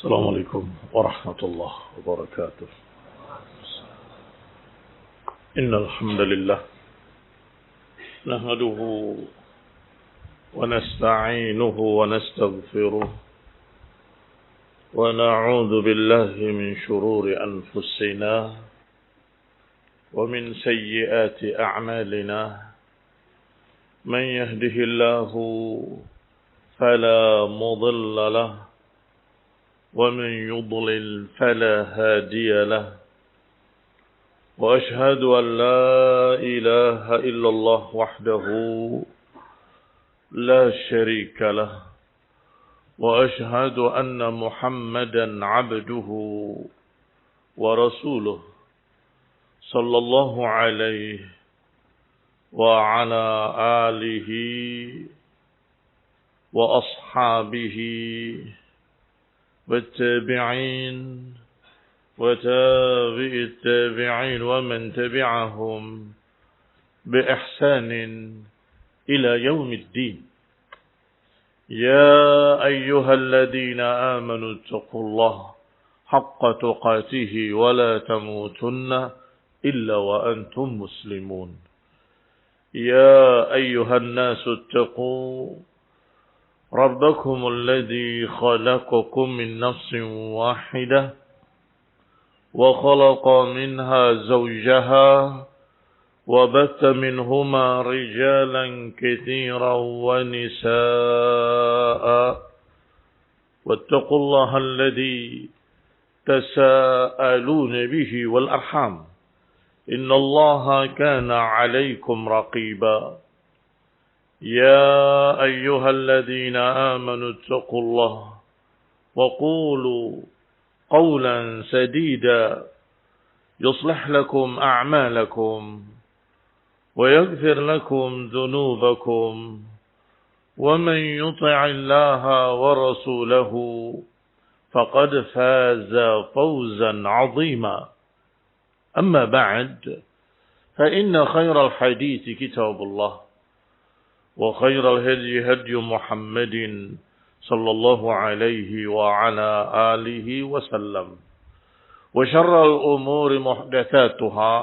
السلام عليكم ورحمة الله وبركاته. إن الحمد لله نحمده ونستعينه ونستغفره ونعوذ بالله من شرور أنفسنا ومن سيئات أعمالنا. من يهده الله فلا مضل له ومن يضلل فلا هادي له. وأشهد أن لا إله إلا الله وحده لا شريك له. وأشهد أن محمدا عبده ورسوله صلى الله عليه وعلى آله وأصحابه والتابعين وتابع التابعين ومن تبعهم بإحسان إلى يوم الدين. يا أيها الذين آمنوا اتقوا الله حق تقاته ولا تموتن إلا وأنتم مسلمون. يا أيها الناس اتقوا ربكم الذي خلقكم من نفس واحدة وخلق منها زوجها وبث منهما رجالا كثيرا ونساء واتقوا الله الذي تساءلون به والأرحام إن الله كان عليكم رقيبا. يا أيها الذين آمنوا اتقوا الله وقولوا قولا سديدا يصلح لكم أعمالكم ويغفر لكم ذنوبكم ومن يطع الله ورسوله فقد فاز فوزا عظيما. أما بعد فإن خير الحديث كتاب الله وخير الهدي هدي محمد صلى الله عليه وعلى آله وسلم وشر الأمور محدثاتها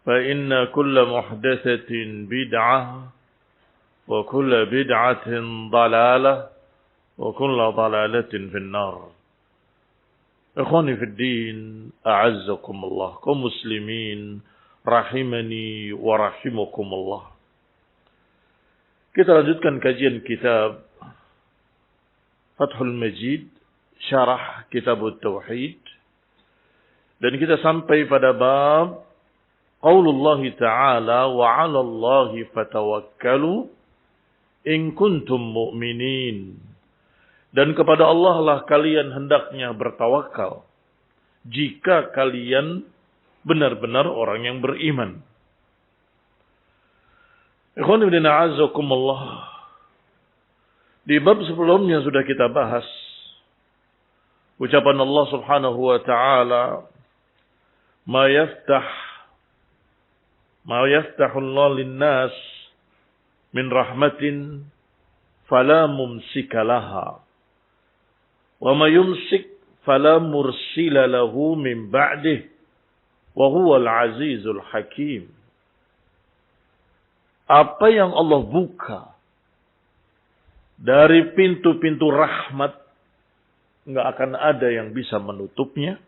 فإن كل محدثة بدعة وكل بدعة ضلالة وكل ضلالة في النار. إخواني في الدين أعزكم الله كمسلمين rahimani wa rahimakumullah. Kita lanjutkan kajian kitab Fathul Majid, syarah Kitab Tauhid, dan kita sampai pada bab Qaulullah Ta'ala wa 'alallahi fatawakkalu in kuntum mu'minin. Dan kepada Allah lah kalian hendaknya bertawakal jika kalian benar-benar orang yang beriman. Ikhwan ibn a'azakumullah. Di bab sebelumnya sudah kita bahas ucapan Allah Subhanahu wa taala, ma yaftahu Allah lin-nas min rahmatin fala mumsika laha wa ma yumsik fala mursila lahu min ba'dihi wa huwal azizul hakim. Apa yang Allah buka dari pintu-pintu rahmat, enggak akan ada yang bisa menutupnya.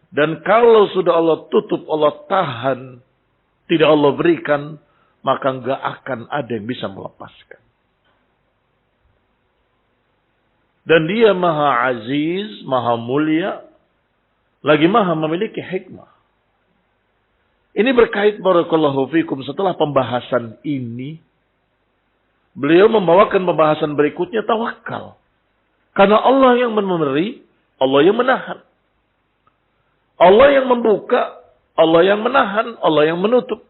Dan kalau sudah Allah tutup, Allah tahan, tidak Allah berikan, maka enggak akan ada yang bisa melepaskan. Dan Dia Maha Aziz, Maha Mulia, lagi Maha memiliki hikmah. Ini berkait barakallahu fikum setelah pembahasan ini, beliau membawakan pembahasan berikutnya tawakal. Karena Allah yang memberi, Allah yang menahan. Allah yang membuka, Allah yang menahan, Allah yang menutup.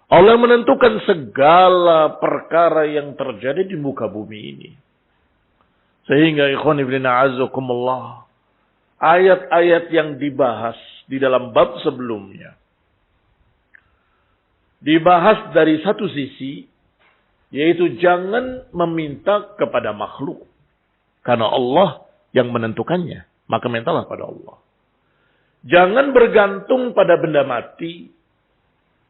Allah yang menentukan segala perkara yang terjadi di muka bumi ini. Sehingga ikhwan ibn a'azakumullah, ayat-ayat yang dibahas di dalam bab sebelumnya dibahas dari satu sisi, yaitu jangan meminta kepada makhluk. Karena Allah yang menentukannya. Maka mintalah pada Allah. Jangan bergantung pada benda mati.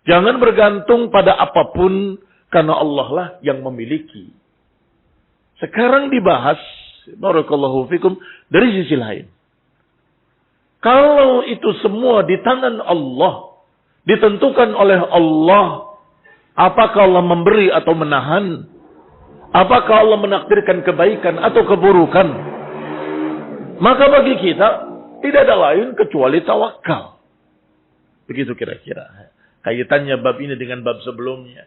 Jangan bergantung pada apapun. Karena Allah lah yang memiliki. Sekarang dibahas. Barakallahu fikum. Dari sisi lain. Kalau itu semua di tangan Allah. Ditentukan oleh Allah. Apakah Allah memberi atau menahan? Apakah Allah menakdirkan kebaikan atau keburukan? Maka bagi kita tidak ada lain kecuali tawakal. Begitu kira-kira. Kaitannya bab ini dengan bab sebelumnya.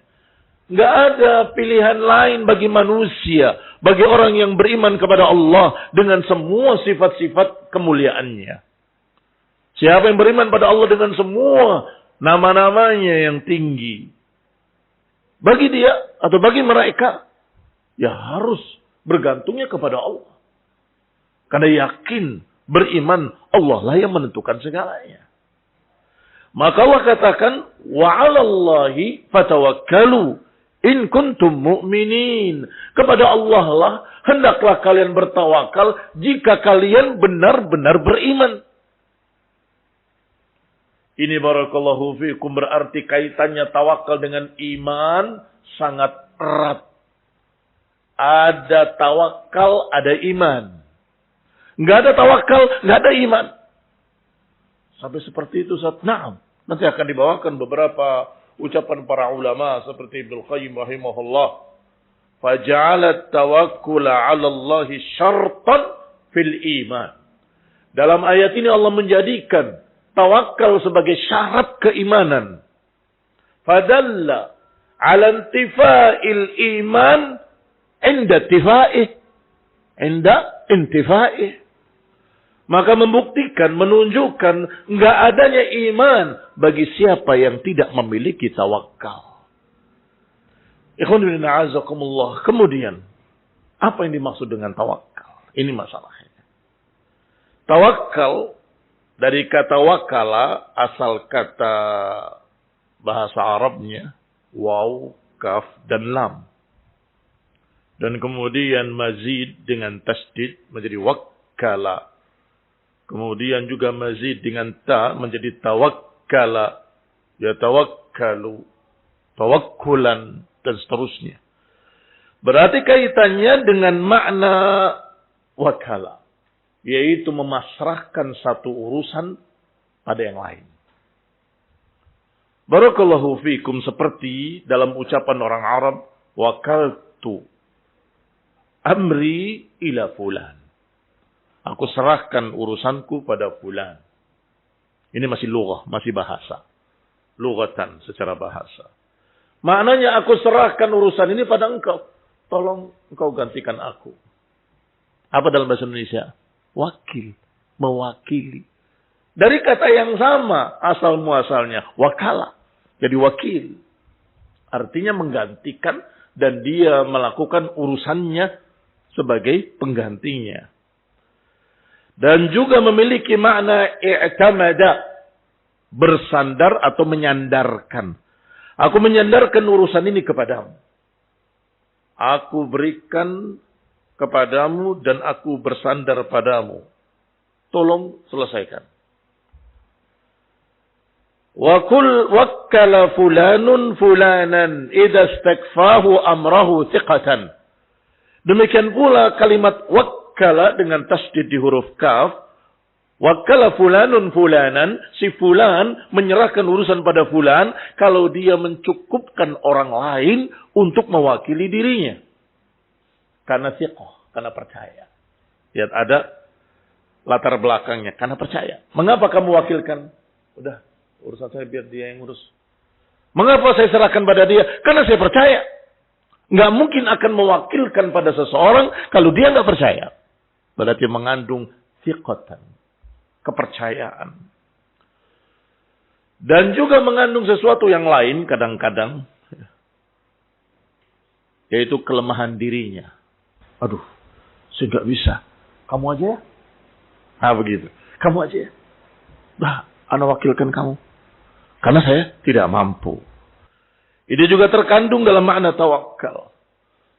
Nggak ada pilihan lain bagi manusia. Bagi orang yang beriman kepada Allah. Dengan semua sifat-sifat kemuliaannya. Siapa yang beriman pada Allah dengan semua nama-namanya yang tinggi. Bagi dia atau bagi mereka. Ya harus bergantungnya kepada Allah. Karena yakin, beriman, Allah lah yang menentukan segalanya. Maka Allah katakan, وَعَلَى fatawakkalu in kuntum mu'minin. Kepada Allah lah, hendaklah kalian bertawakal jika kalian benar-benar beriman. Ini barakallahu fiikum berarti kaitannya tawakal dengan iman sangat erat. Ada tawakal, ada iman. Nggak ada tawakal, nggak ada iman. Sampai seperti itu saat na'am. Nanti akan dibawakan beberapa ucapan para ulama seperti Ibnu Qayyim rahimahullah. Faja'alat tawakkula 'ala Allahi syartan fil iman. Dalam ayat ini Allah menjadikan tawakal sebagai syarat keimanan. Fadalla 'ala intifa'il iman inda intifa'ih. Maka membuktikan, menunjukkan enggak adanya iman bagi siapa yang tidak memiliki tawakal. Ikhwan fillah a'azakumullah. Kemudian, apa yang dimaksud dengan tawakal? Ini masalahnya. Tawakal dari kata wakala, asal kata bahasa Arabnya waw, kaf dan lam. Dan kemudian mazid dengan tasdid menjadi wakkala. Kemudian juga mazid dengan ta menjadi tawakkala. Ya tawakkalu. Tawakkulan. Dan seterusnya. Berarti kaitannya dengan makna wakala. Yaitu memasrahkan satu urusan pada yang lain. Barakallahu fikum seperti dalam ucapan orang Arab. Wakaltu amri ila fulan. Aku serahkan urusanku pada fulan. Ini masih lughah, masih bahasa. Lughatan secara bahasa. Maknanya aku serahkan urusan ini pada engkau. Tolong engkau gantikan aku. Apa dalam bahasa Indonesia? Wakil. Mewakili. Dari kata yang sama asal muasalnya. Wakala. Jadi wakil. Artinya menggantikan dan dia melakukan urusannya sebagai penggantinya. Dan juga memiliki makna i'tamada. Bersandar atau menyandarkan. Aku menyandarkan urusan ini kepadamu. Aku berikan kepadamu dan aku bersandar padamu. Tolong selesaikan. Wa kul wakkala fulanun fulanan idza istakfahu amrahu thiqatan. Demikian pula kalimat wakkala dengan tasdid di huruf kaf. Wakkala fulanun fulanan, si fulan menyerahkan urusan pada fulan kalau dia mencukupkan orang lain untuk mewakili dirinya. Karena thiqah, karena percaya. Lihat ada latar belakangnya, karena percaya. Mengapa kamu wakilkan? Udah, urusan saya biar dia yang urus. Mengapa saya serahkan pada dia? Karena saya percaya. Nggak mungkin akan mewakilkan pada seseorang kalau dia nggak percaya. Berarti mengandung thiqatan, kepercayaan. Dan juga mengandung sesuatu yang lain kadang-kadang. Yaitu kelemahan dirinya. Aduh, saya nggak bisa. Kamu aja ya? Nah begitu. Kamu aja ya? Nah, ana wakilkan kamu. Karena saya tidak mampu. Ini juga terkandung dalam makna tawakal.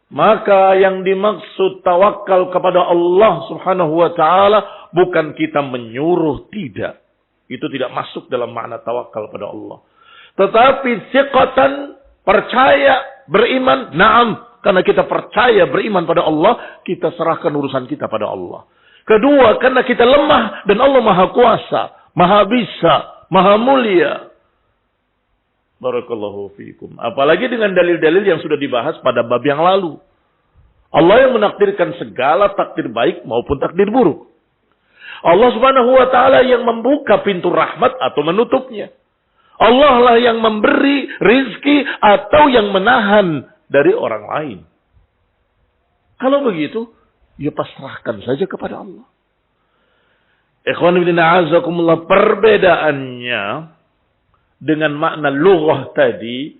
Maka yang dimaksud tawakal kepada Allah subhanahu wa ta'ala bukan kita menyuruh, tidak. Itu tidak masuk dalam makna tawakal pada Allah. Tetapi siqatan, percaya, beriman, na'am. Karena kita percaya, beriman pada Allah, kita serahkan urusan kita pada Allah. Kedua, karena kita lemah dan Allah maha kuasa, maha bisa, maha mulia. Barakallahu fiikum. Apalagi dengan dalil-dalil yang sudah dibahas pada bab yang lalu. Allah yang menakdirkan segala takdir baik maupun takdir buruk. Allah subhanahu wa ta'ala yang membuka pintu rahmat atau menutupnya. Allah lah yang memberi rizki atau yang menahan dari orang lain. Kalau begitu, ya pasrahkan saja kepada Allah. Ikhwan fillah a'azakumullah, perbedaannya dengan makna lughah tadi,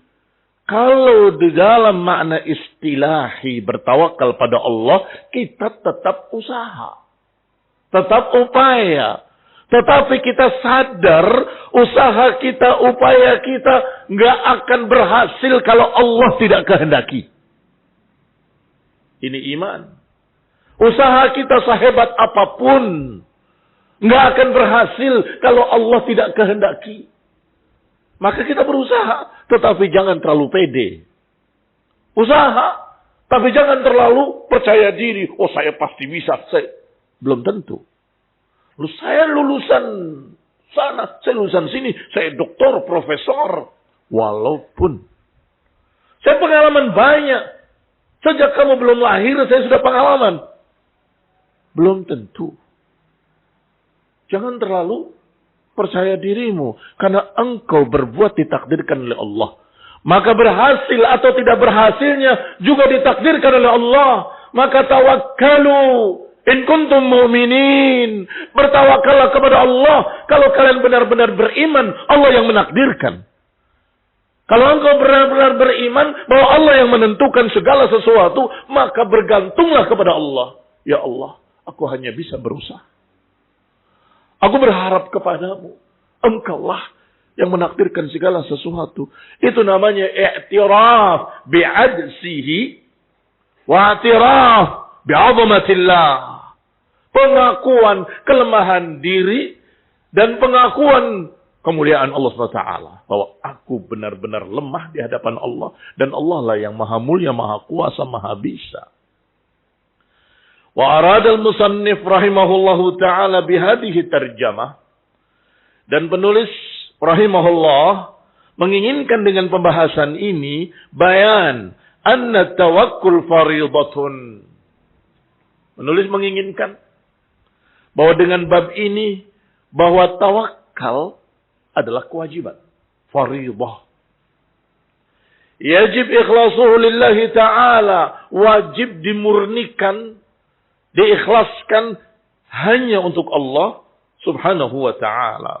kalau di dalam makna istilahi bertawakal pada Allah, kita tetap usaha, tetap upaya. Tetapi kita sadar, usaha kita, upaya kita nggak akan berhasil kalau Allah tidak kehendaki. Ini iman. Usaha kita sehebat apapun nggak akan berhasil kalau Allah tidak kehendaki. Maka kita berusaha, tetapi jangan terlalu pede. Usaha, tapi jangan terlalu percaya diri. Oh, saya pasti bisa. Belum tentu. Saya lulusan sana, saya lulusan sini. Saya doktor, profesor. Walaupun saya pengalaman banyak. Sejak kamu belum lahir, saya sudah pengalaman. Belum tentu. Jangan terlalu percaya dirimu. Karena engkau berbuat ditakdirkan oleh Allah. Maka berhasil atau tidak berhasilnya juga ditakdirkan oleh Allah. Maka tawakkalu in kuntum mu'minin. Bertawakallah kepada Allah. Kalau kalian benar-benar beriman, Allah yang menakdirkan. Kalau engkau benar-benar beriman bahwa Allah yang menentukan segala sesuatu, maka bergantunglah kepada Allah. Ya Allah, aku hanya bisa berusaha. Aku berharap kepadamu. Engkaulah yang menakdirkan segala sesuatu. Itu namanya i'tiraf bi'adsihi wa i'tiraf bi'azamatillah. Pengakuan kelemahan diri dan pengakuan kemuliaan Allah SWT. Bahwa aku benar-benar lemah di hadapan Allah. Dan Allah lah yang maha mulia, maha kuasa, maha bisa. Wa aradal musannif rahimahullahu ta'ala bihadihi tarjamah. Dan penulis rahimahullah menginginkan dengan pembahasan ini bayan anna tawakkul faridatun. Penulis menginginkan bahwa dengan bab ini bahwa tawakal adalah kewajiban, faridah. Yajib ikhlasuhu lillahi ta'ala, wajib dimurnikan, diikhlaskan hanya untuk Allah subhanahu wa ta'ala.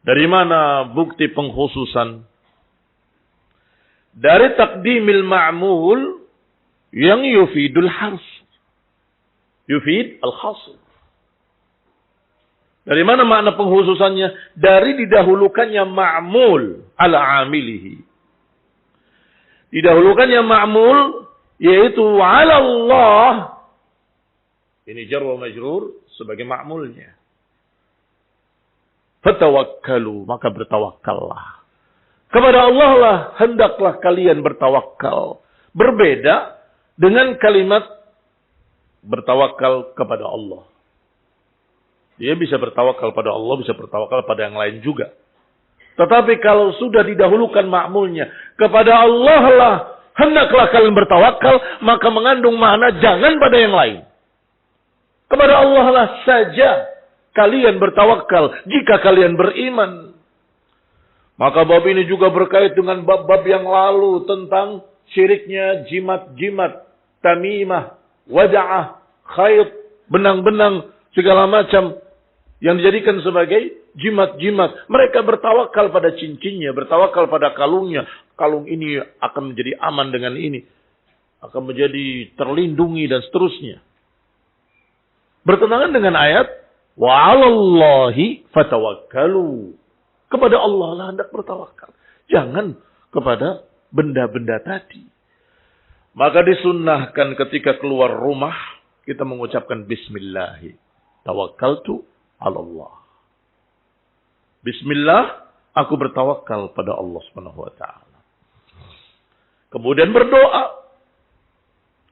Dari mana bukti pengkhususan? Dari taqdimil ma'mul yang yufidul hars. Yufid al-khasr. Dari mana makna pengkhususannya? Dari didahulukannya ma'mul ala amilihi. Didahulukannya ma'mul yaitu ala Allah. Ini jar wa majrur sebagai ma'mulnya. Fatawakkalu, maka bertawakallah. Kepada Allah lah hendaklah kalian bertawakal. Berbeda dengan kalimat bertawakal kepada Allah. Dia bisa bertawakal pada Allah, bisa bertawakal pada yang lain juga. Tetapi kalau sudah didahulukan ma'mulnya, kepada Allah lah hendaklah kalian bertawakal, maka mengandung makna jangan pada yang lain. Kepada Allah lah saja kalian bertawakal jika kalian beriman. Maka bab ini juga berkait dengan bab-bab yang lalu tentang syiriknya jimat-jimat, tamimah, wada'ah, khayt, benang-benang, segala macam yang dijadikan sebagai jimat-jimat. Mereka bertawakal pada cincinnya, bertawakal pada kalungnya. Kalung ini akan menjadi aman dengan ini, akan menjadi terlindungi dan seterusnya. Bertentangan dengan ayat wa 'alallahi fatawakkalu. Kepada Allah lah hendak bertawakal. Jangan kepada benda-benda tadi. Maka disunnahkan ketika keluar rumah, kita mengucapkan Bismillah. Tawakkaltu ala Allah. Bismillah, aku bertawakal pada Allah Subhanahu wa taala. Kemudian berdoa,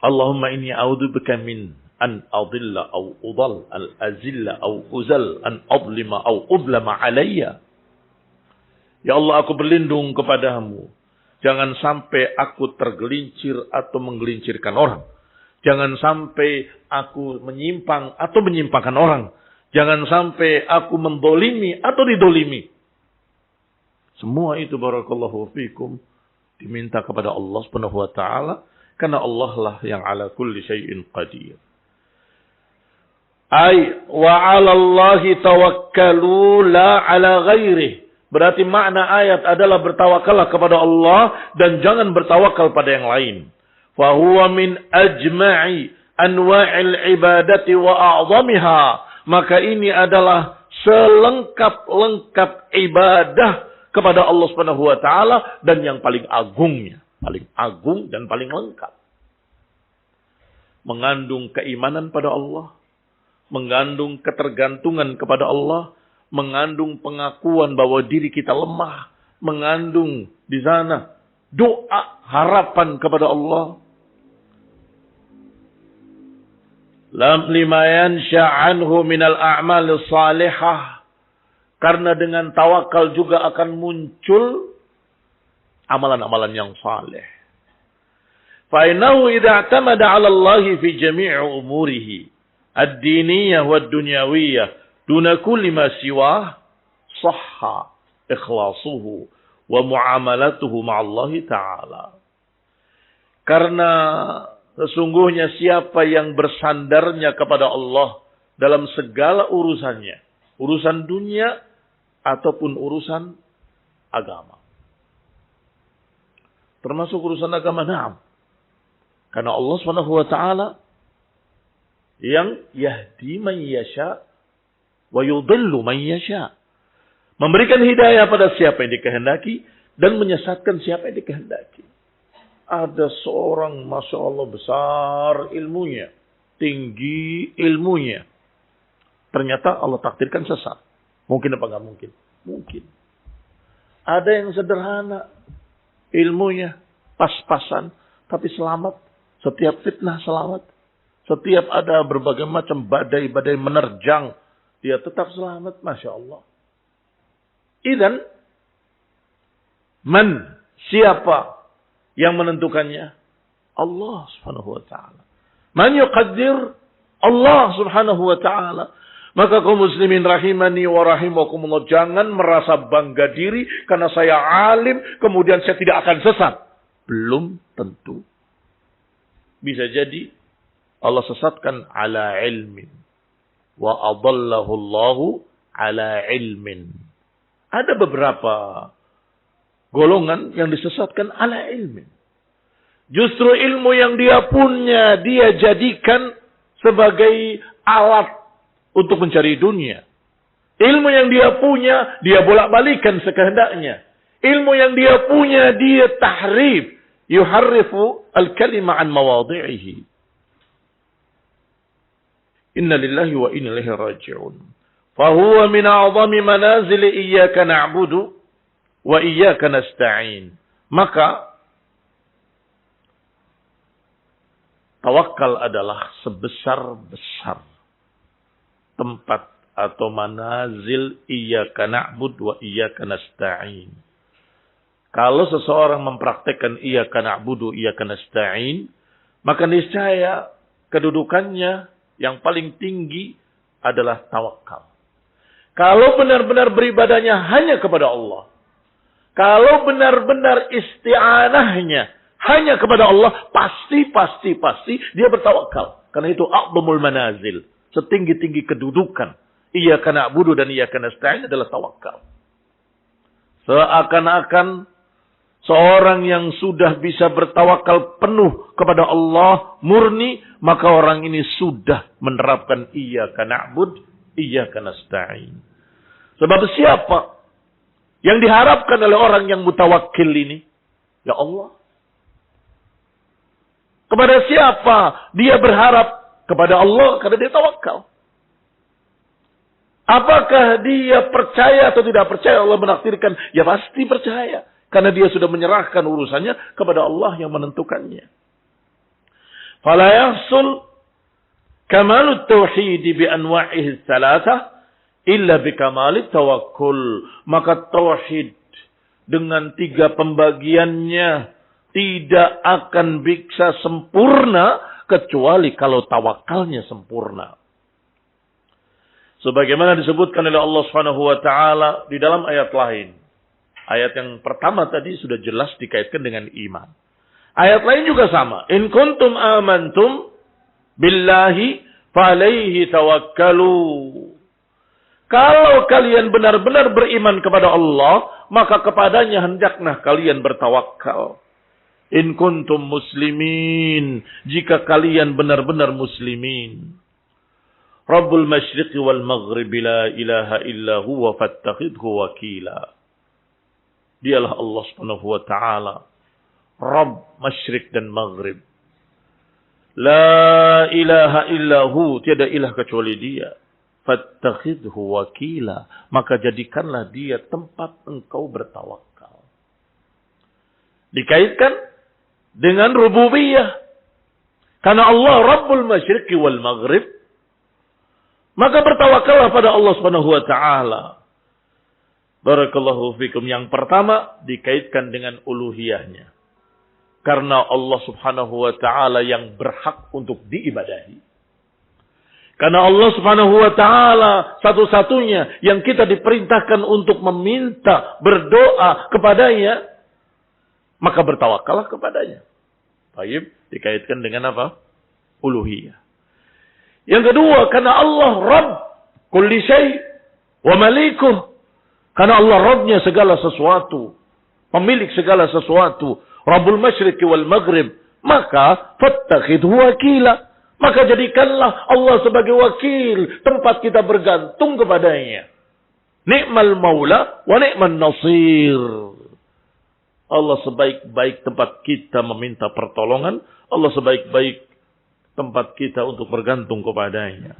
Allahumma inni a'udzubika min an adilla au udal, al azilla au uzal, an adlima au udlama alayya. Ya Allah, aku berlindung kepadamu. Jangan sampai aku tergelincir atau menggelincirkan orang. Jangan sampai aku menyimpang atau menyimpangkan orang. Jangan sampai aku mendolimi atau didolimi. Semua itu barakallahu fikum diminta kepada Allah Subhanahu wa taala, karena Allah lah yang ala kulli syai'in qadir. Wa 'ala Allahi tawakkalu la 'ala ghairihi. Berarti makna ayat adalah bertawakallah kepada Allah dan jangan bertawakal pada yang lain. Fahuwa min ajma'i anwa'il ibadati wa a'zamiha. Maka ini adalah selengkap-lengkap ibadah kepada Allah Subhanahu wa taala dan yang paling agungnya, paling agung dan paling lengkap. Mengandung keimanan pada Allah, mengandung ketergantungan kepada Allah, mengandung pengakuan bahwa diri kita lemah, mengandung di sana doa harapan kepada Allah. Lima yansha anhu minal a'mal salihah, karena dengan tawakal juga akan muncul amalan-amalan yang saleh. Fa innahu idza i'tamada 'ala Allah fi jami'i umurihi ad-diniyah wad-dunyawiyah duna kulli ma siwah sahha ikhlasuhu wa muamalatuhu ma'allahi ta'ala. Karena sesungguhnya siapa yang bersandarnya kepada Allah dalam segala urusannya, urusan dunia ataupun urusan agama. Termasuk urusan agama, na'am. Karena Allah Subhanahu wa taala yang yahdi man yasha wa yudhillu man yasha. Memberikan hidayah pada siapa yang dikehendaki dan menyesatkan siapa yang dikehendaki. Ada seorang, Masya Allah, besar ilmunya, tinggi ilmunya. Ternyata Allah takdirkan sesat. Mungkin apa enggak mungkin? Mungkin. Ada yang sederhana, ilmunya pas-pasan, tapi selamat. Setiap fitnah selamat. Setiap ada berbagai macam badai-badai menerjang, dia tetap selamat, Masya Allah. Idzan, siapa yang menentukannya? Allah Subhanahu wa taala. Man yuqaddir? Allah Subhanahu wa taala. Maka kaum muslimin rahimani wa rahimakumullah, jangan merasa bangga diri karena saya alim kemudian saya tidak akan sesat. Belum tentu. Bisa jadi Allah sesatkan ala ilmin. Wa adallahu Allahu ala ilmin. Ada beberapa golongan yang disesatkan ala ilmin. Justru ilmu yang dia punya, dia jadikan sebagai alat untuk mencari dunia. Ilmu yang dia punya, dia bolak-balikan sekehendaknya. Ilmu yang dia punya, dia tahrif. Yuharrifu al-kalima an mawadhi'ihi. Inna lillahi wa inna ilaihi raji'un. Fahuwa min a'zami manazili iyyaka na'budu wa iyyaka nasta'in. Maka tawakal adalah sebesar-besar tempat atau manazil iyyaka na'budu wa iyyaka nasta'in. Kalau seseorang mempraktekkan iyyaka na'budu iyyaka nasta'in, maka niscaya kedudukannya yang paling tinggi adalah tawakal. Kalau benar-benar beribadahnya hanya kepada Allah, kalau benar-benar isti'anahnya hanya kepada Allah, pasti dia bertawakal. Karena itu a'zamul manazil, setinggi-tinggi kedudukan. Iyyaka na'budu dan iyyaka nasta'in adalah tawakal. Seakan-akan seorang yang sudah bisa bertawakal penuh kepada Allah murni, maka orang ini sudah menerapkan iyyaka na'bud, iyyaka nasta'in. Sebab siapa yang diharapkan oleh orang yang mutawakkil ini? Ya Allah. Kepada siapa dia berharap? Kepada Allah, karena dia tawakal. Apakah dia percaya atau tidak percaya Allah menakdirkan? Ya pasti percaya. Karena dia sudah menyerahkan urusannya kepada Allah yang menentukannya. Fala yahsul kamalut tauhid bi anwa'ihi tsalatsah illa bi kamalit tawakkul. Maka tauhid dengan 3 pembagiannya tidak akan bisa sempurna kecuali kalau tawakalnya sempurna. Sebagaimana disebutkan oleh Allah Subhanahu wa taala di dalam ayat lain. Ayat yang pertama tadi sudah jelas dikaitkan dengan iman. Ayat lain juga sama. In kuntum amantum billahi falaihi tawakkalu. Kalau kalian benar-benar beriman kepada Allah, maka kepadanya hendaklah kalian bertawakal. In kuntum muslimin. Jika kalian benar-benar muslimin. Rabbul masyriqi wal maghribi la ilaha illa huwa fattakhidhu wakila. Dialah Allah subhanahu wa ta'ala. Rabb masyriq dan maghrib. La ilaha illa hu. Tiada ilah kecuali dia. Fattakhidhu wakila. Maka jadikanlah dia tempat engkau bertawakal. Dikaitkan dengan rububiyah. Karena Allah Rabbul Masyriqi wal Maghrib. Maka bertawakallah pada Allah Subhanahu wa taala. Barakallahu fikum. Yang pertama dikaitkan dengan uluhiyahnya. Karena Allah Subhanahu wa taala yang berhak untuk diibadahi. Karena Allah Subhanahu wa taala satu-satunya yang kita diperintahkan untuk meminta, berdoa kepadanya. Maka bertawakallah kepadanya. Baik, dikaitkan dengan apa? Uluhiyah. Yang kedua, karena Allah Rabb kulli syai' wa malikuh. Karena Allah Rabbnya segala sesuatu, pemilik segala sesuatu, Rabbul Masyriqi wal Maghrib, maka fattakhidhu wakila. Maka jadikanlah Allah sebagai wakil, tempat kita bergantung kepadanya. Ni'mal maula wa ni'man nasir. Allah sebaik-baik tempat kita meminta pertolongan. Allah sebaik-baik tempat kita untuk bergantung kepadanya.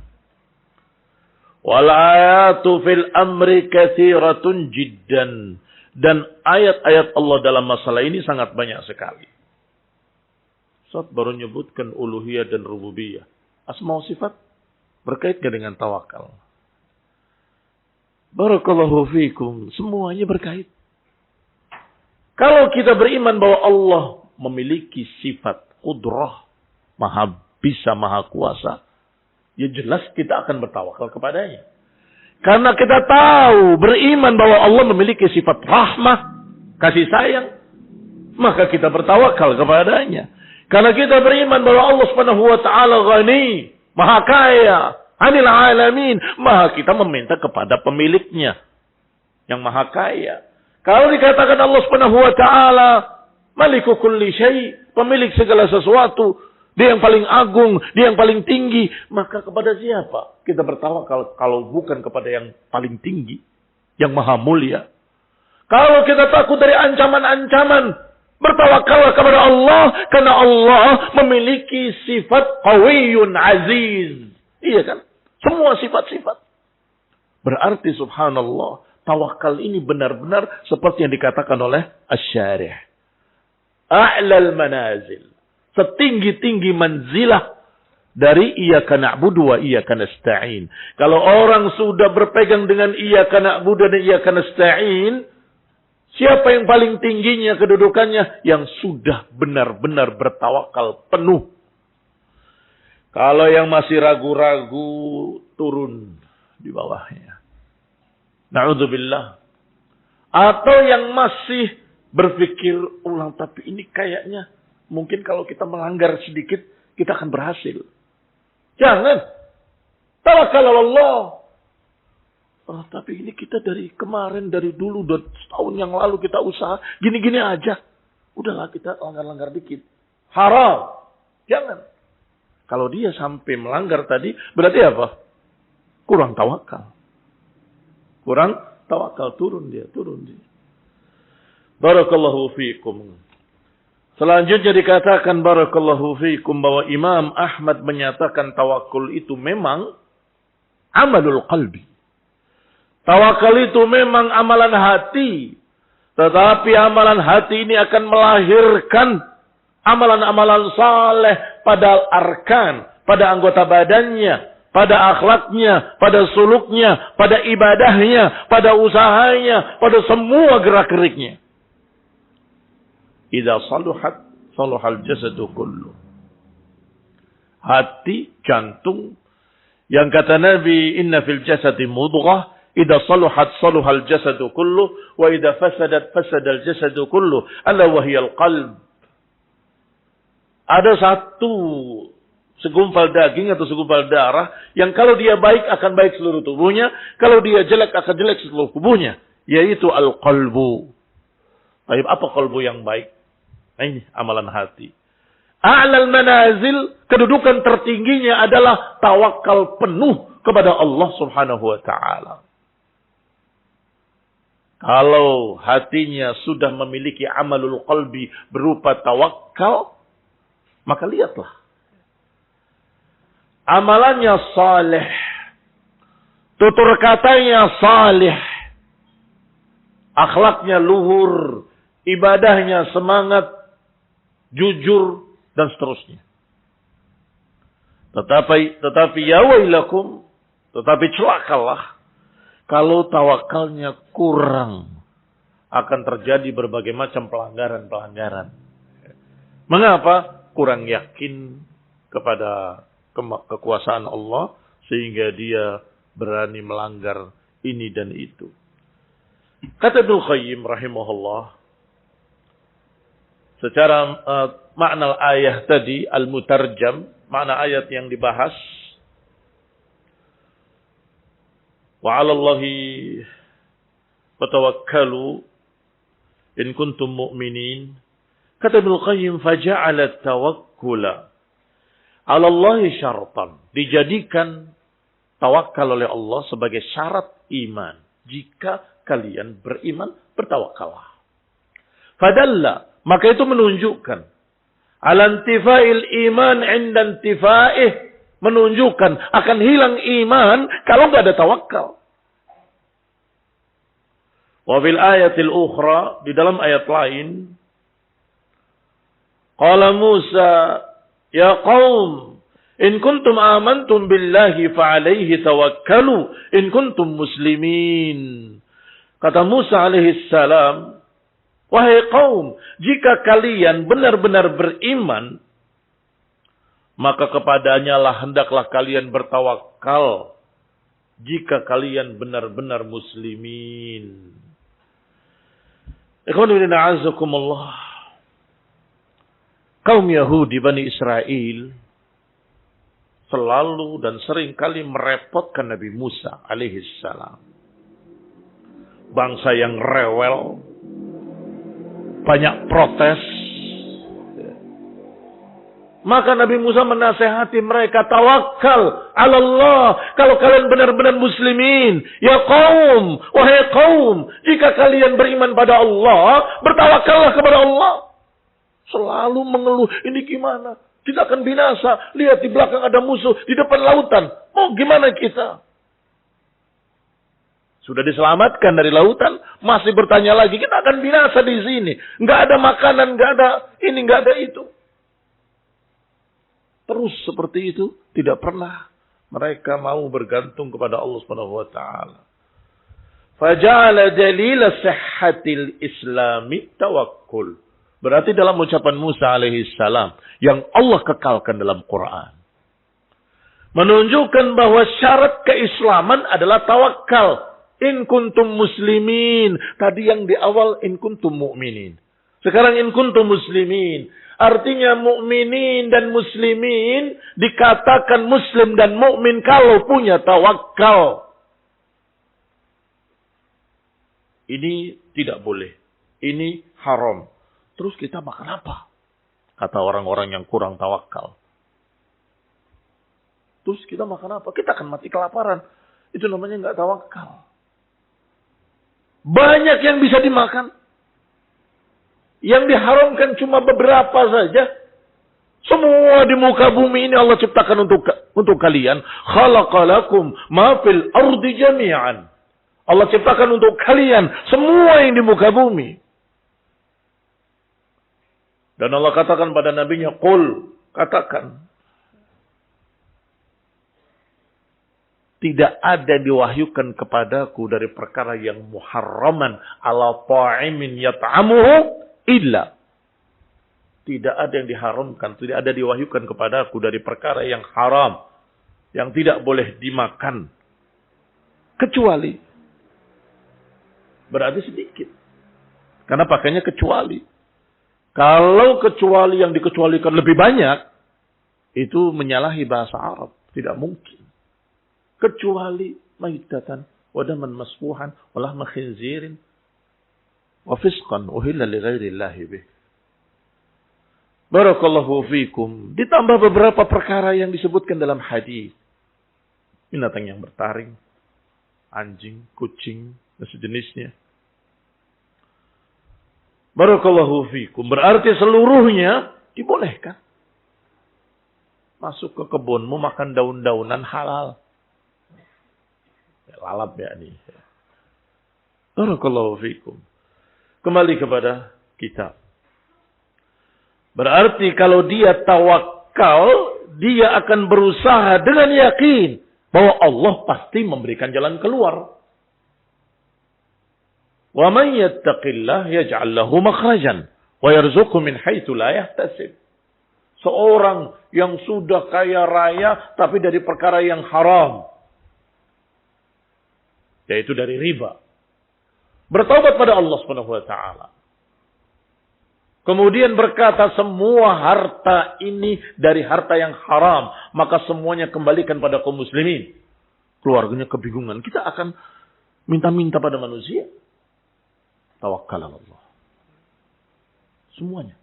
Wal ayatu fil amri katsiratun jiddan. Dan ayat-ayat Allah dalam masalah ini sangat banyak sekali. Ustaz baru menyebutkan uluhiyah dan rububiyah. Asma wa sifat berkaitan dengan tawakal. Barakallahu fikum. Semuanya berkait. Kalau kita beriman bahwa Allah memiliki sifat qudrah, maha bisa, maha kuasa, ya jelas kita akan bertawakal kepadanya. Karena kita tahu, beriman bahwa Allah memiliki sifat rahmah, kasih sayang, maka kita bertawakal kepadanya. Karena kita beriman bahwa Allah Subhanahu wa taala ghani, maha kaya, anil alamin, maka kita meminta kepada pemiliknya yang maha kaya. Kalau dikatakan Allah Subhanahu wa taala Maliku kulli syai', pemilik segala sesuatu, dia yang paling agung, dia yang paling tinggi, maka kepada siapa kita bertawakal kalau bukan kepada yang paling tinggi, yang maha mulia? Kalau kita takut dari ancaman-ancaman, bertawakallah kepada Allah, karena Allah memiliki sifat qawiyyun aziz. Iya kan? Semua sifat-sifat. Berarti subhanallah, tawakal ini benar-benar seperti yang dikatakan oleh Asy-Syarih. A'lal manazil. Setinggi-tinggi manzilah dari iyyaka na'budu wa iyyaka nasta'in. Kalau orang sudah berpegang dengan iyyaka na'budu dan iyyaka nasta'in, siapa yang paling tingginya kedudukannya? Yang sudah benar-benar bertawakal penuh. Kalau yang masih ragu-ragu, turun di bawahnya. Na'udzubillah. Atau yang masih berpikir ulang, tapi ini kayaknya mungkin kalau kita melanggar sedikit, kita akan berhasil. Jangan. Tawakal Allah. Oh, tapi ini kita dari kemarin, dari dulu, dari setahun yang lalu kita usaha, gini-gini aja. Udahlah kita langgar-langgar dikit. Haram. Jangan. Kalau dia sampai melanggar tadi, berarti apa? Kurang tawakal. Kurang tawakal, turun dia. Barakallahu fiikum. Selanjutnya dikatakan barakallahu fiikum bahwa Imam Ahmad menyatakan tawakul itu memang amalul qalbi. Tawakal itu memang amalan hati. Tetapi amalan hati ini akan melahirkan amalan-amalan saleh pada arkan, pada anggota badannya, pada akhlaknya, pada suluknya, pada ibadahnya, pada usahanya, pada semua gerak-geriknya. Idza saluhat, saluhal jasadu kullu. Hati, jantung, yang kata Nabi, inna fil jasadi mudghah, idza saluhat, saluhal jasadu kullu, wa idza fasadat, fasadal jasadu kullu, ala wahiyal qalb. Ada satu segumpal daging atau segumpal darah yang kalau dia baik akan baik seluruh tubuhnya, kalau dia jelek akan jelek seluruh tubuhnya, yaitu al-qalbu. Baik, apa qalbu yang baik? Nah, ini amalan hati. A'lal manazil, kedudukan tertingginya adalah tawakal penuh kepada Allah Subhanahu wa taala. Kalau hatinya sudah memiliki amalul qalbi berupa tawakal, maka lihatlah. Amalannya saleh. Tutur katanya saleh. Akhlaknya luhur. Ibadahnya semangat. Jujur. Dan seterusnya. Tetapi ya wailakum. Tetapi celakalah. Kalau tawakalnya kurang. Akan terjadi berbagai macam pelanggaran-pelanggaran. Mengapa? Kurang yakin kepada kekuasaan Allah sehingga dia berani melanggar ini dan itu. Kata Ibnu Qayyim rahimahullah, secara makna ayat tadi al-mutarjam, makna ayat yang dibahas, wa 'alallahi fatawakkalu in kuntum mu'minin. Kata Ibnu Qayyim, faja'ala tawakkula 'ala Allahi syartan. Dijadikan tawakal oleh Allah sebagai syarat iman. Jika kalian beriman, bertawakallah. Fadalla, maka itu menunjukkan 'ala intifa'il iman 'inda intifa'ih, menunjukkan akan hilang iman kalau enggak ada tawakal. Wa fil ayatil ukhra, di dalam ayat lain, qala Musa, ya qaum, in kuntum amantum billahi fa'alaihi tawakkalu, in kuntum muslimin. Kata Musa alaihi salam, wahai kaum, jika kalian benar-benar beriman, maka kepadanya lah hendaklah kalian bertawakal. Jika kalian benar-benar muslimin. Ikhwan fillah, a'azzakumullah. Kaum Yahudi Bani Israel selalu dan sering kali merepotkan Nabi Musa alaihissalam. Bangsa yang rewel, banyak protes. Maka Nabi Musa menasehati mereka, tawakal ala Allah. Kalau kalian benar-benar muslimin, ya kaum, wahai kaum, jika kalian beriman pada Allah, bertawakallah kepada Allah. Selalu mengeluh, ini gimana? Kita akan binasa. Lihat di belakang ada musuh, di depan lautan. Mau gimana kita? Sudah diselamatkan dari lautan, masih bertanya lagi, kita akan binasa di sini. Nggak ada makanan, nggak ada ini, nggak ada itu. Terus seperti itu, tidak pernah mereka mau bergantung kepada Allah Subhanahu wa taala. Faja'ala dalila sihhatil islami tawakkul. Berarti dalam ucapan Musa alaihi salam yang Allah kekalkan dalam Quran, menunjukkan bahwa syarat keislaman adalah tawakal. In kuntum muslimin. Tadi yang di awal in kuntum mu'minin. Sekarang in kuntum muslimin. Artinya mukminin dan muslimin dikatakan muslim dan mukmin kalau punya tawakal. Ini tidak boleh. Ini haram. Terus kita makan apa? Kata orang-orang yang kurang tawakal. Terus kita makan apa? Kita akan mati kelaparan. Itu namanya nggak tawakal. Banyak yang bisa dimakan. Yang diharamkan cuma beberapa saja. Semua di muka bumi ini Allah ciptakan untuk kalian. Khalaqalakum ma fil ardi jami'an. Allah ciptakan untuk kalian semua yang di muka bumi. Dan Allah katakan pada nabinya, qul, katakan. Tidak ada diwahyukan kepadaku dari perkara yang muharraman ala ta'imin yat'amuhu illa. Tidak ada yang diharamkan, tidak ada diwahyukan kepadaku dari perkara yang haram, yang tidak boleh dimakan. Kecuali. Berarti sedikit. Karena pakainya kecuali. Kalau kecuali yang dikecualikan lebih banyak, itu menyalahi bahasa Arab. Tidak mungkin. Kecuali maitatan, wadaman masfuhan, walahma khinzirin, wa fisqan uhilla li ghairillahi bih. Barakallahu fikum. Ditambah beberapa perkara yang disebutkan dalam hadis. Binatang yang bertaring, anjing, kucing, dan sejenisnya. Barakallahu fikum. Berarti seluruhnya dibolehkan. Masuk ke kebunmu makan daun-daunan halal. Lalap ya ini. Barakallahu fikum. Kembali kepada kitab. Berarti kalau dia tawakal, dia akan berusaha dengan yakin bahwa Allah pasti memberikan jalan keluar. Wa man yattaqillah yaj'al lahu makhrajan wa yarzuqhu min haitsu la yahtasib. Seorang yang sudah kaya raya tapi dari perkara yang haram, yaitu dari riba, bertaubat pada Allah Subhanahu wa taala. Kemudian berkata semua harta ini dari harta yang haram. Maka semuanya kembalikan pada kaum muslimin. Keluarganya kebingungan. Kita akan minta-minta pada manusia. Tawakkal Allah. Semuanya.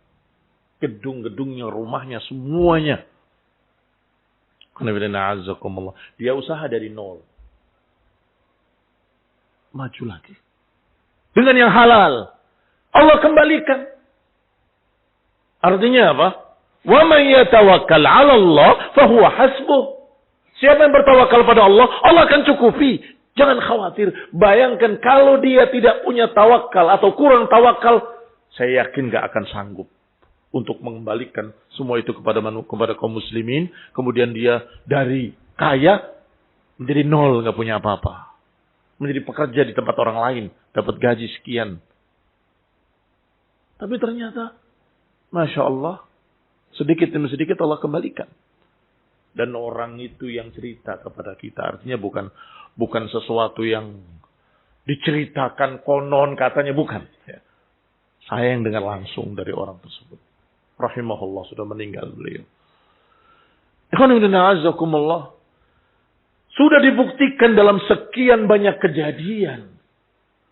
Gedung-gedungnya, rumahnya, semuanya. Dia usaha dari nol. Maju lagi. Dengan yang halal. Allah kembalikan. Artinya apa? Wa man yatawakkal 'ala Allah fa huwa hasbuh. Siapa yang bertawakal pada Allah, Allah akan cukupi. Jangan khawatir. Bayangkan kalau dia tidak punya tawakal atau kurang tawakal, saya yakin gak akan sanggup untuk mengembalikan semua itu kepada kaum muslimin. Kemudian dia dari kaya menjadi nol, gak punya apa-apa. Menjadi pekerja di tempat orang lain, dapat gaji sekian. Tapi ternyata Masya Allah, sedikit demi sedikit Allah kembalikan. Dan orang itu yang cerita kepada kita. Artinya bukan sesuatu yang diceritakan konon katanya, bukan. Saya yang dengar langsung dari orang tersebut. Rahimahullah, sudah meninggal beliau. Sudah dibuktikan dalam sekian banyak kejadian.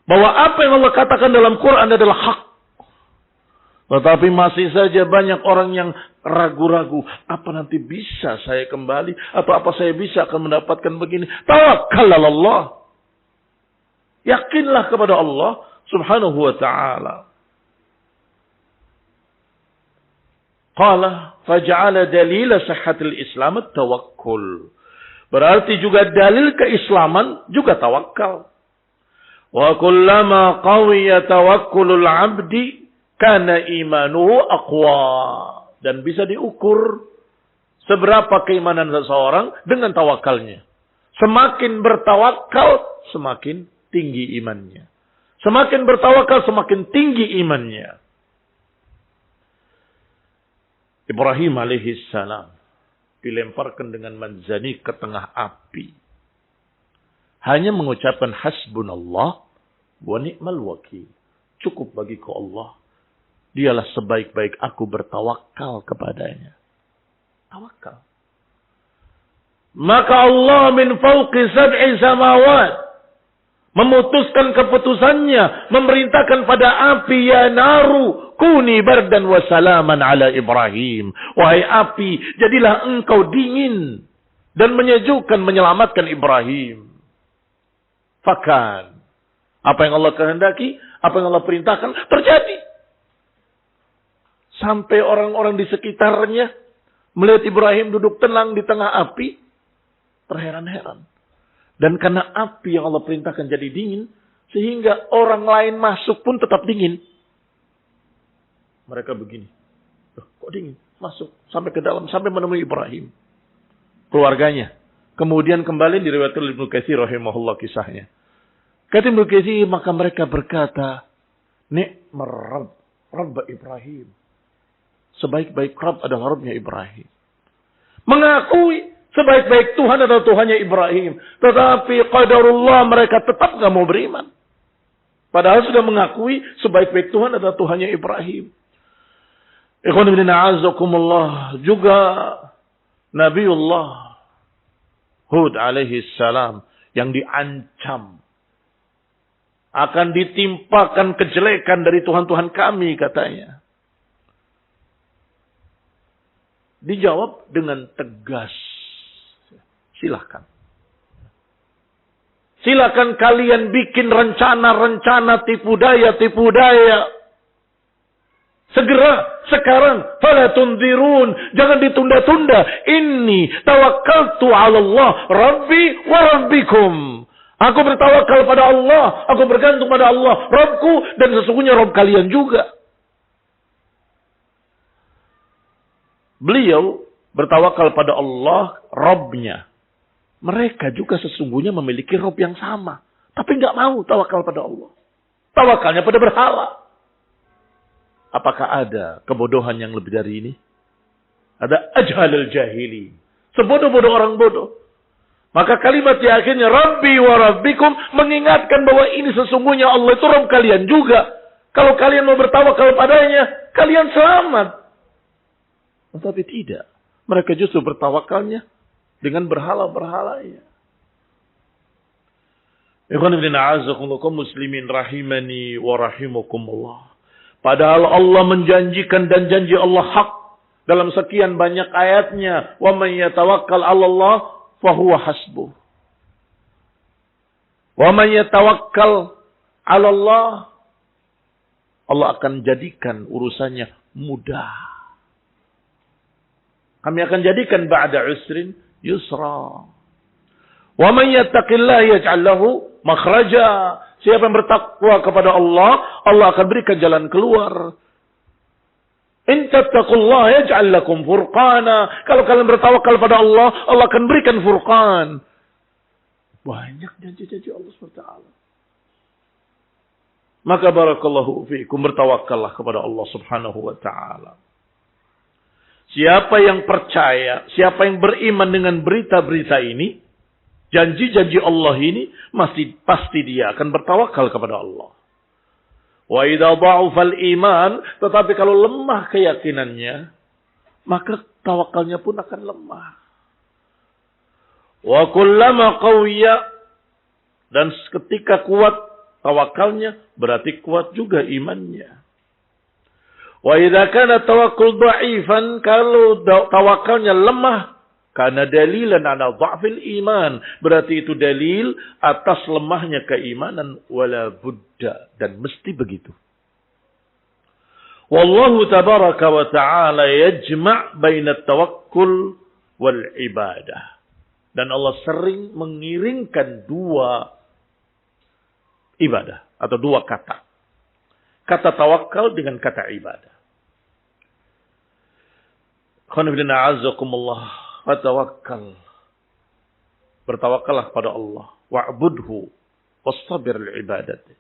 Bahwa apa yang Allah katakan dalam Quran adalah hak. Tetapi masih saja banyak orang yang ragu-ragu. Apa nanti bisa saya kembali? Atau apa saya bisa akan mendapatkan begini? Tawakkal Allah. Yakinlah kepada Allah subhanahu wa ta'ala. Qala faj'ala dalila sihhatil Islam at-tawakkul. Berarti juga dalil keislaman juga tawakal. Wa kullama qawiya tawakkulul 'abdi kana imanuhu aqwa. Dan bisa diukur seberapa keimanan seseorang dengan tawakalnya. Semakin bertawakal, semakin tinggi imannya. Semakin bertawakal, semakin tinggi imannya. Ibrahim alaihi salam dilemparkan dengan manjani ke tengah api. Hanya mengucapkan hasbunallah wa ni'mal wakil. Cukup bagiku Allah. Dialah sebaik-baik aku bertawakal kepadanya. Tawakal. Maka Allah min fawqi sab'i samawat memutuskan keputusannya, memerintahkan pada api, ya naru kuni bardan wa salaman ala Ibrahim. Wahai api, jadilah engkau dingin dan menyejukkan, menyelamatkan Ibrahim. Fakan. Apa yang Allah kehendaki, apa yang Allah perintahkan, terjadi. Sampai orang-orang di sekitarnya melihat Ibrahim duduk tenang di tengah api, terheran-heran. Dan karena api yang Allah perintahkan jadi dingin, sehingga orang lain masuk pun tetap dingin. Mereka begini, kok dingin? Masuk sampai ke dalam, sampai menemui Ibrahim, keluarganya. Kemudian kembali diriwayatkan oleh Ibnu Katsir rahimahullah kisahnya. Kata Ibnu Katsir, maka mereka berkata, Ni'mar Rabb Ibrahim. Sebaik-baik Rabb adalah Rabbnya Ibrahim. Mengakui sebaik-baik Tuhan adalah Tuhannya Ibrahim. Tetapi qadarullah mereka tetap gak mau beriman. Padahal sudah mengakui sebaik-baik Tuhan adalah Tuhannya Ibrahim. Ikhwan fillah a'azzakumullah, juga Nabiullah Hud alaihi salam yang diancam akan ditimpakan kejelekan dari Tuhan-Tuhan kami, katanya. Dijawab dengan tegas. Silakan. Silakan kalian bikin rencana-rencana tipu daya. Segera, sekarang. Fala tunzirun. Jangan ditunda-tunda. Inni tawakkaltu ala Allah. Rabbi wa rabbikum. Aku bertawakal pada Allah. Aku bergantung pada Allah. Rabbku dan sesungguhnya Rabb kalian juga. Beliau bertawakal pada Allah, Rabbnya. Mereka juga sesungguhnya memiliki Rabb yang sama. Tapi nggak mau tawakal pada Allah. Tawakalnya pada berhala. Apakah ada kebodohan yang lebih dari ini? Ada ajhalul jahili. Sebodoh-bodoh orang bodoh. Maka kalimat di akhirnya Rabbi wa Rabbikum mengingatkan bahwa ini sesungguhnya Allah itu Rabb kalian juga. Kalau kalian mau bertawakal padanya, kalian selamat. Tetapi tidak. Mereka justru bertawakalnya dengan berhala-berhalanya. Ikhwan ibn a'azakumullah muslimin rahimani wa rahimakumullah. Padahal Allah menjanjikan dan janji Allah hak dalam sekian banyak ayatnya. Wa man yatawakkal 'ala Allah fahuwa hasbuh. Wa man yatawakkal 'ala Allah, Allah akan jadikan urusannya mudah. Kami akan jadikan ba'da usrin yusra. Wa man yattaqillaha yaj'al lahu makhraja. Siapa yang bertakwa kepada Allah, Allah akan berikan jalan keluar. In tattaqullaha yaj'al lakum furqana. Kalau kalian bertawakal pada Allah, Allah akan berikan furqan. Banyak janji-janji Allah SWT. Maka barakallahu fiikum, bertawakallah kepada Allah Subhanahu wa taala. Siapa yang percaya, siapa yang beriman dengan berita-berita ini, janji-janji Allah ini, pasti dia akan bertawakal kepada Allah. Wa idza dha'ufal iman, tetapi kalau lemah keyakinannya, maka tawakalnya pun akan lemah. Wa kullama qawiya, dan ketika kuat tawakalnya, berarti kuat juga imannya. Wa idza kana tawakkul dha'ifan, kalau tawakalnya lemah, karena dalilan ala dha'fil iman, berarti itu dalil atas lemahnya keimanan, wala budda, dan mesti begitu. Wallahu tabaraka wa ta'ala yajma' baina tawakkul wal ibadah. Dan Allah sering mengiringkan dua ibadah atau dua kata. Kata tawakal dengan kata ibadah. Khonibina a'azzakumullah. Fatawakkal. Bertawakallah pada Allah. Wa'budhu. Wastabir li'ibadati.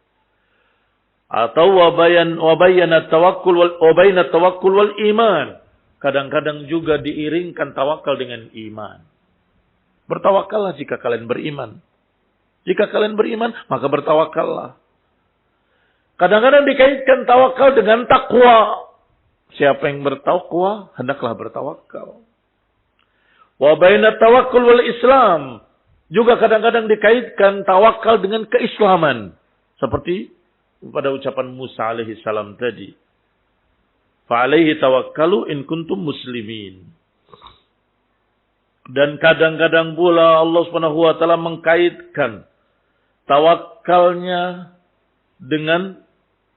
Atau wabayana tawakkul wal iman. Kadang-kadang juga diiringkan tawakal dengan iman. Bertawakallah jika kalian beriman. Jika kalian beriman, maka bertawakallah. Kadang-kadang dikaitkan tawakal dengan takwa. Siapa yang bertakwa, hendaklah bertawakal. Wa baina tawakkul wal Islam. Juga kadang-kadang dikaitkan tawakal dengan keislaman. Seperti pada ucapan Musa alaihi salam tadi. Fa alaihi tawakkalu in kuntum muslimin. Dan kadang-kadang pula Allah Subhanahu wa taala mengkaitkan tawakalnya dengan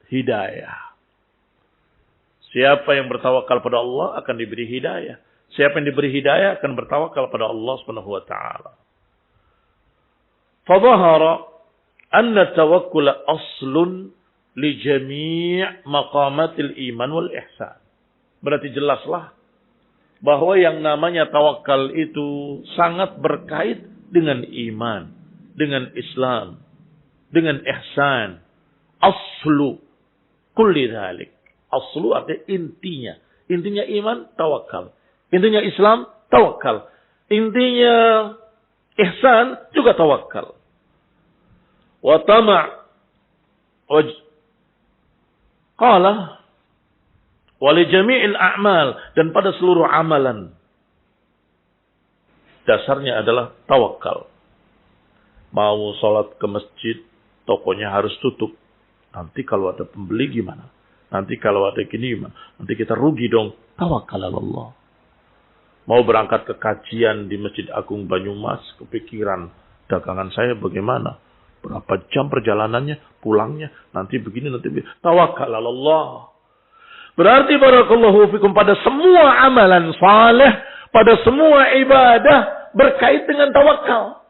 hidayah. Siapa yang bertawakal pada Allah akan diberi hidayah. Siapa yang diberi hidayah akan bertawakal pada Allah Subhanahu wa taala. Fadhahara anna tawakkul aslun li jami' maqamatil iman wal ihsan. Berarti jelaslah bahwa yang namanya tawakal itu sangat berkait dengan iman, dengan Islam, dengan ihsan. Aslu kulli dzalik. Aslu artinya intinya. Intinya iman, tawakal. Intinya Islam, tawakal. Intinya ihsan, juga tawakal. Wa tama' qala wa li jami'il a'mal, dan pada seluruh amalan dasarnya adalah tawakal. Mau sholat ke masjid, tokonya harus tutup. Nanti kalau ada pembeli gimana? Nanti kalau ada gini, nanti kita rugi dong. Tawakal Allah. Mau berangkat ke kajian di Masjid Agung Banyumas, kepikiran dagangan saya bagaimana? Berapa jam perjalanannya, pulangnya, nanti begini, nanti begini. Tawakal Allah. Berarti barakallahu fikum, pada semua amalan saleh, pada semua ibadah berkait dengan tawakal.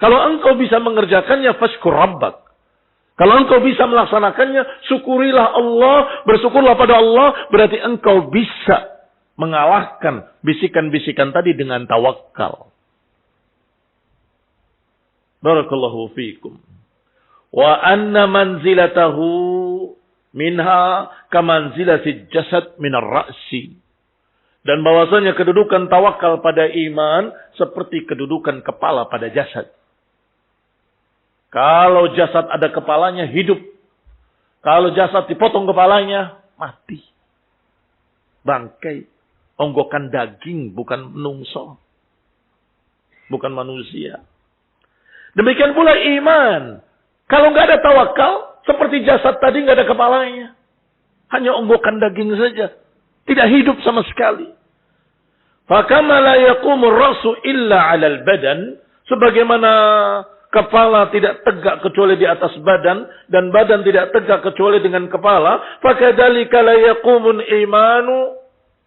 Kalau engkau bisa mengerjakannya, fashkur rabbak. Kalau engkau bisa melaksanakannya, syukurilah Allah, bersyukurlah pada Allah, berarti engkau bisa mengalahkan bisikan-bisikan tadi dengan tawakal. Barakallahu fiikum. Wa anna manzilatahu minha kamanzilati jasad minar ra'si. Dan bahwasanya kedudukan tawakal pada iman seperti kedudukan kepala pada jasad. Kalau jasad ada kepalanya, hidup. Kalau jasad dipotong kepalanya, mati. Bangkai. Onggokan daging, bukan menungso. Bukan manusia. Demikian pula iman. Kalau nggak ada tawakal, seperti jasad tadi nggak ada kepalanya. Hanya onggokan daging saja. Tidak hidup sama sekali. Fakama la yaqumur ra'su illa 'alal badan. Sebagaimana kepala tidak tegak kecuali di atas badan, dan badan tidak tegak kecuali dengan kepala, fakadzalika la yaqumun imanu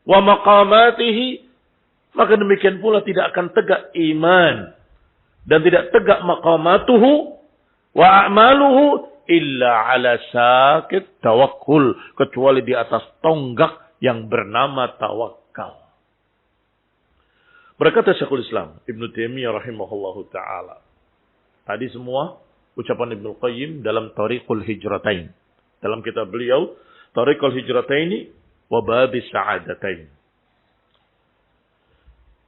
wa maqamatihi, maka demikian pula tidak akan tegak iman dan tidak tegak maqamatuhu wa a'maluhu illa ala sakit tawakkul, kecuali di atas tonggak yang bernama tawakal. Berkata Syekhul Islam Ibnu Taimiyah rahimahullahu taala, tadi semua ucapan Ibnu Qayyim dalam Thariqul Hijratain. Dalam kitab beliau, Thariqul Hijrataini wa Babis Sa'adatain.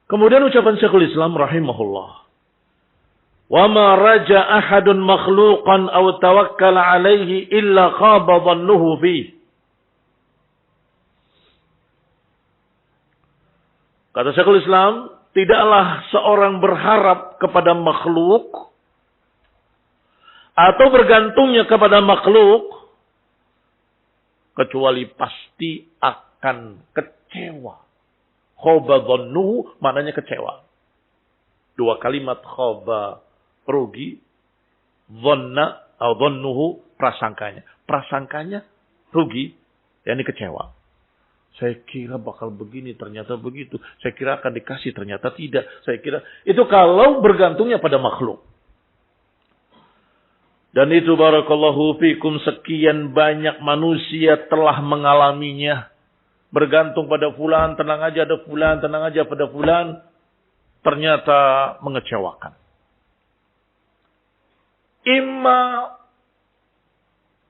Kemudian ucapan Syekhul Islam rahimahullah. Wa ma raja ahadun makhluqan aw tawakkala alaihi illa khaba dhannuhu fi. Kata Syekhul Islam, tidaklah seorang berharap kepada makhluk atau bergantungnya kepada makhluk, kecuali pasti akan kecewa. Khaba dhannuhu maknanya kecewa. Dua kalimat khaba rugi, dhanna atau dhannuhu prasangkanya. Prasangkanya rugi, yakni kecewa. Saya kira bakal begini, ternyata begitu. Saya kira akan dikasih, ternyata tidak. Saya kira itu kalau bergantungnya pada makhluk. Dan itu barakallahu fikum, sekian banyak manusia telah mengalaminya. Bergantung pada fulan, tenang aja ada fulan, tenang aja pada fulan. Ternyata mengecewakan. Imma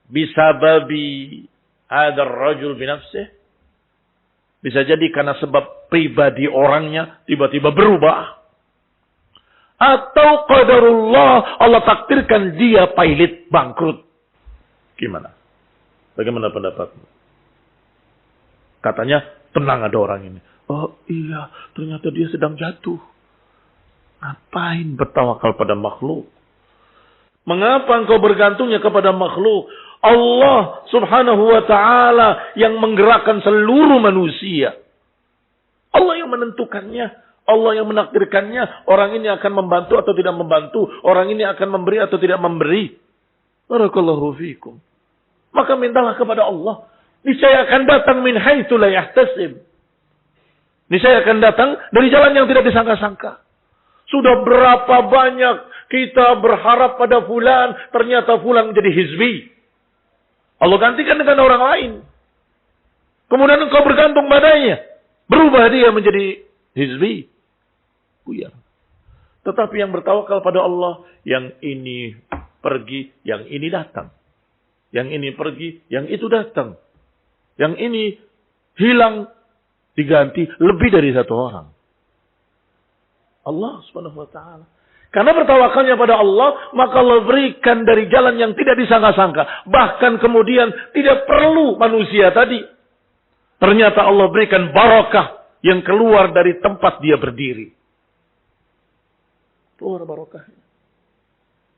bisababi hadar rajul binafsih. Bisa jadi karena sebab pribadi orangnya tiba-tiba berubah. Atau qadarullah, Allah takdirkan dia pailit, bangkrut. Gimana? Bagaimana pendapatmu? Katanya tenang ada orang ini. Oh iya, ternyata dia sedang jatuh. Ngapain bertawakal pada makhluk? Mengapa engkau bergantungnya kepada makhluk? Allah subhanahu wa ta'ala yang menggerakkan seluruh manusia. Allah yang menentukannya. Allah yang menakdirkannya. Orang ini akan membantu atau tidak membantu. Orang ini akan memberi atau tidak memberi. Barakallahu fiikum. Maka mintalah kepada Allah. Niscaya akan datang min haitsu la yahtasib. Niscaya akan datang dari jalan yang tidak disangka-sangka. Sudah berapa banyak kita berharap pada fulan, ternyata fulan menjadi hizbi. Allah gantikan dengan orang lain. Kemudian engkau bergantung padanya. Berubah dia menjadi hizbi. Buyar. Tetapi yang bertawakal pada Allah, yang ini pergi, yang ini datang. Yang ini pergi, yang itu datang. Yang ini hilang, diganti lebih dari satu orang. Allah subhanahu wa ta'ala. Karena bertawakalnya pada Allah, maka Allah berikan dari jalan yang tidak disangka-sangka. Bahkan kemudian tidak perlu manusia tadi. Ternyata Allah berikan barakah yang keluar dari tempat dia berdiri. Keluar barakahnya.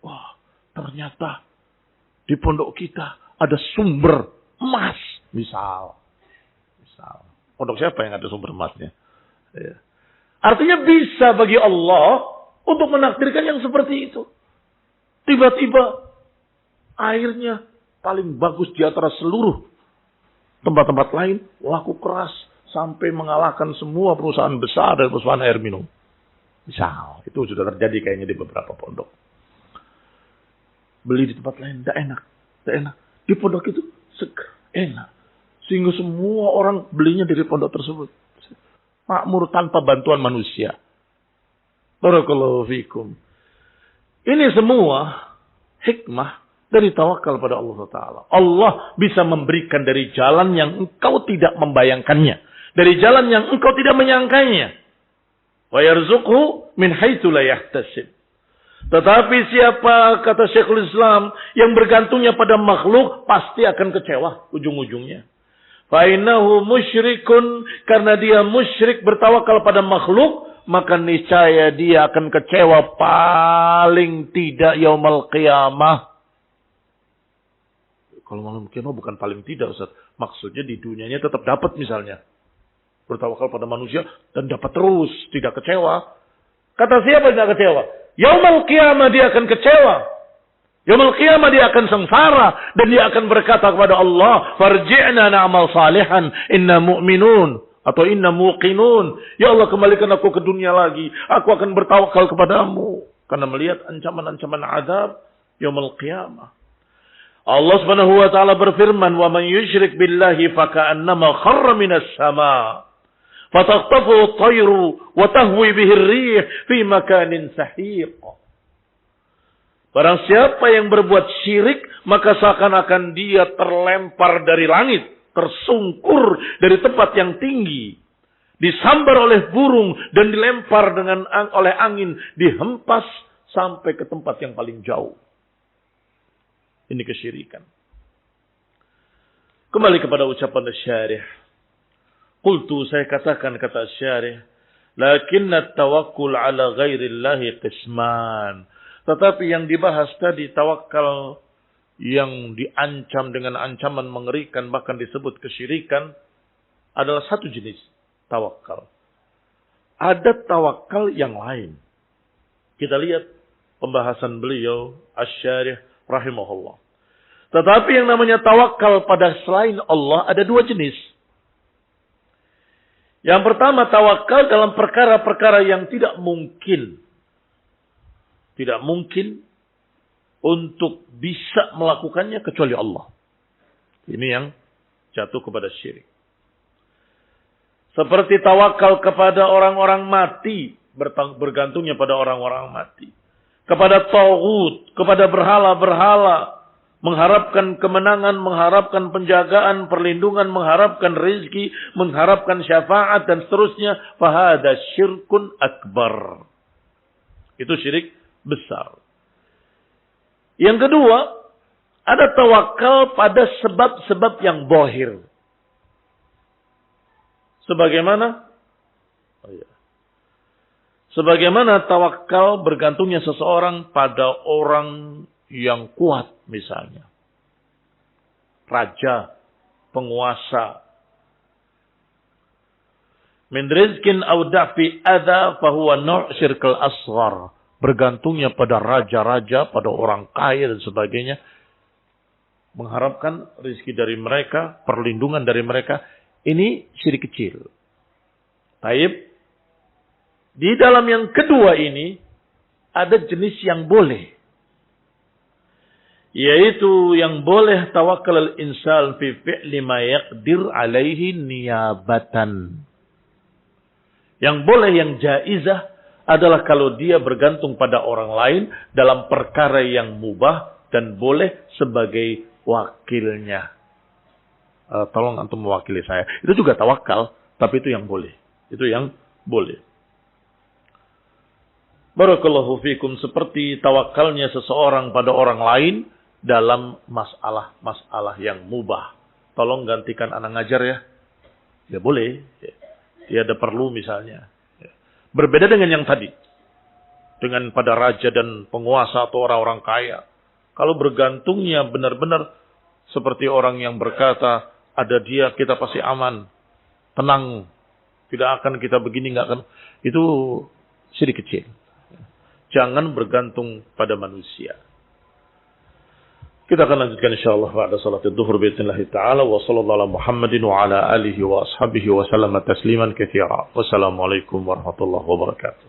Wah, ternyata di pondok kita ada sumber emas. Misal. Pondok siapa yang ada sumber emasnya? Ya. Artinya bisa bagi Allah untuk menakdirkan yang seperti itu. Tiba-tiba airnya paling bagus di antara seluruh tempat-tempat lain. Laku keras sampai mengalahkan semua perusahaan besar dan perusahaan air minum. Misal. Itu sudah terjadi kayaknya di beberapa pondok. Beli di tempat lain tidak enak. Tidak enak. Di pondok itu seger. Enak. Sehingga semua orang belinya dari pondok tersebut. Makmur tanpa bantuan manusia. Barakallahu fikum. Ini semua hikmah dari tawakal pada Allah Ta'ala. Allah bisa memberikan dari jalan yang engkau tidak membayangkannya. Dari jalan yang engkau tidak menyangkanya. Wa yarzuqhu min haitsu la yahtasib. Tetapi siapa, kata Syekhul Islam, yang bergantungnya pada makhluk, pasti akan kecewa ujung-ujungnya. Fainahu musyrikun, karena dia musyrik bertawakal pada makhluk, maka niscaya dia akan kecewa paling tidak yaumul qiyamah. Kalau malam kiamat bukan paling tidak, Ustaz. Maksudnya di dunianya tetap dapat misalnya. Bertawakal pada manusia dan dapat terus, tidak kecewa. Kata siapa tidak kecewa? Yaumul qiyamah dia akan kecewa. Yaumul qiyamah dia akan sengsara dan dia akan berkata kepada Allah, "Farji'na na'mal salihan, inna mu'minun." Atau inna muqinun. Ya Allah, kembalikan aku ke dunia lagi. Aku akan bertawakal kepadamu. Karena melihat ancaman-ancaman azab yaumul qiyamah. Allah Subhanahu wa taala berfirman, "Wa man yusyrik billahi faka'annama kharra minas sama'. Fataqtafu at-tayru wa tahwi bihi ar-rih fi makanin sahiq." Barang siapa yang berbuat syirik, maka seakan-akan dia terlempar dari langit, tersungkur dari tempat yang tinggi, disambar oleh burung dan dilempar oleh angin, dihempas sampai ke tempat yang paling jauh. Ini kesyirikan. Kembali kepada ucapan syarih. Qultu, saya katakan, kata syarih, lakinna tawakkul ala ghairillahi qisman. Tetapi yang dibahas tadi, tawakal yang diancam dengan ancaman mengerikan, bahkan disebut kesyirikan, adalah satu jenis tawakal. Ada tawakal yang lain. Kita lihat pembahasan beliau, Asy-Syarih rahimahullah. Tetapi yang namanya tawakal pada selain Allah ada dua jenis. Yang pertama, tawakal dalam perkara-perkara yang tidak mungkin. Tidak mungkin untuk bisa melakukannya kecuali Allah. Ini yang jatuh kepada syirik. Seperti tawakal kepada orang-orang mati, bergantungnya pada orang-orang mati. Kepada taghut, kepada berhala-berhala, mengharapkan kemenangan, mengharapkan penjagaan, perlindungan, mengharapkan rezeki, mengharapkan syafaat dan seterusnya. Fahada syirkun akbar. Itu syirik besar. Yang kedua, ada tawakal pada sebab-sebab yang zahir. Sebagaimana tawakal bergantungnya seseorang pada orang yang kuat misalnya. Raja, penguasa. Min rizkin aw da'fi adha fahuwa nu' syirkal asghar. Bergantungnya pada raja-raja, pada orang kaya dan sebagainya. mengharapkan rezeki dari mereka, perlindungan dari mereka, ini syirik kecil. Taib. Di dalam yang kedua ini, ada jenis yang boleh. Yaitu yang boleh tawakal al-insan fi fi'li ma yaqdir alaihi niyabatan. Yang boleh, yang jaizah adalah kalau dia bergantung pada orang lain dalam perkara yang mubah dan boleh sebagai wakilnya. Tolong antum mewakili saya. Itu juga tawakal, tapi itu yang boleh. Itu yang boleh. Barakallahu fikum, seperti tawakalnya seseorang pada orang lain dalam masalah-masalah yang mubah. Tolong gantikan anak ngajar ya. Ya boleh. Dia ada perlu misalnya. Berbeda dengan yang tadi. Dengan pada raja dan penguasa atau orang-orang kaya. Kalau bergantungnya benar-benar seperti orang yang berkata, ada dia kita pasti aman. Tenang. Tidak akan kita begini, nggak akan. Itu syirik kecil. Jangan bergantung pada manusia. Kita akan lanjutkan insyaallah ba'da salat zuhur باذن ta'ala wa sallallahu ala Muhammadin wa ala alihi wa ashabihi wa sallama tasliman katsira. Wassalamualaikum warahmatullahi wabarakatuh.